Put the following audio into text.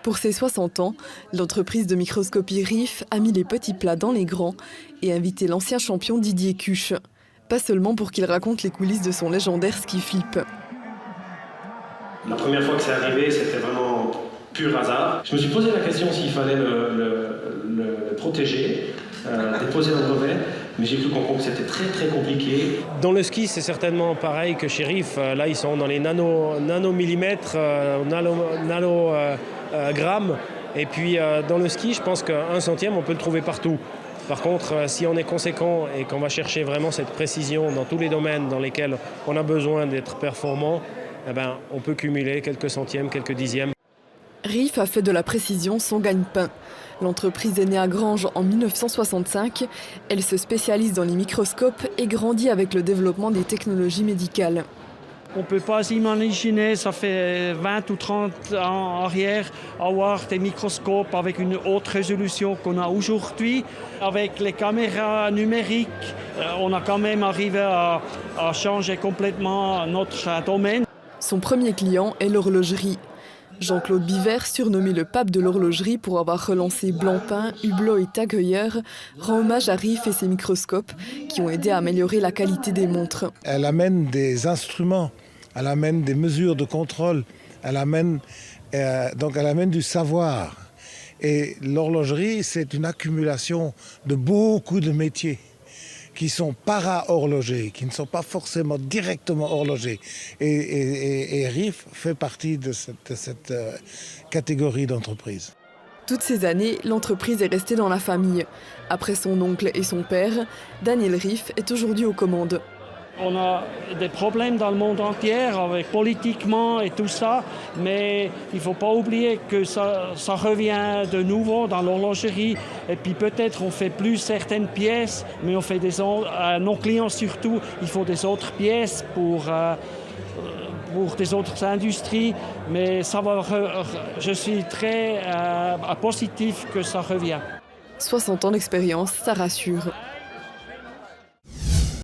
Pour ses 60 ans, l'entreprise de microscopie RIF a mis les petits plats dans les grands et invité l'ancien champion Didier Cuche. Pas seulement pour qu'il raconte les coulisses de son légendaire ski flip. La première fois que c'est arrivé, c'était vraiment pur hasard. Je me suis posé la question s'il fallait le protéger, déposer un brevet, mais j'ai cru comprendre que c'était très compliqué. Dans le ski, c'est certainement pareil que chez RIF. Là, ils sont dans les nanomillimètres, nanogrammes. Et puis dans le ski, je pense qu'un centième, on peut le trouver partout. Par contre, si on est conséquent et qu'on va chercher vraiment cette précision dans tous les domaines dans lesquels on a besoin d'être performant, eh ben, on peut cumuler quelques centièmes, quelques dixièmes. RIF a fait de la précision son gagne-pain. L'entreprise est née à Granges en 1965. Elle se spécialise dans les microscopes et grandit avec le développement des technologies médicales. On ne peut pas s'imaginer, ça fait 20 ou 30 ans en arrière, avoir des microscopes avec une haute résolution qu'on a aujourd'hui. Avec les caméras numériques, on a quand même arrivé à changer complètement notre domaine. Son premier client est l'horlogerie. Jean-Claude Biver, surnommé le pape de l'horlogerie pour avoir relancé Blancpain, Hublot et Tag Heuer, rend hommage à RIF et ses microscopes qui ont aidé à améliorer la qualité des montres. Elle amène des instruments, elle amène des mesures de contrôle, elle amène du savoir. Et l'horlogerie, c'est une accumulation de beaucoup de métiers qui sont para-horlogers, qui ne sont pas forcément directement horlogers. Et RIF fait partie de cette catégorie d'entreprise. Toutes ces années, l'entreprise est restée dans la famille. Après son oncle et son père, Daniel Riff est aujourd'hui aux commandes. On a des problèmes dans le monde entier, avec politiquement et tout ça, mais il ne faut pas oublier que ça revient de nouveau dans l'horlogerie. Et puis peut-être on ne fait plus certaines pièces, mais on fait à nos clients surtout, il faut des autres pièces pour des autres industries. Mais ça va, je suis très positif que ça revient. 60 ans d'expérience, ça rassure.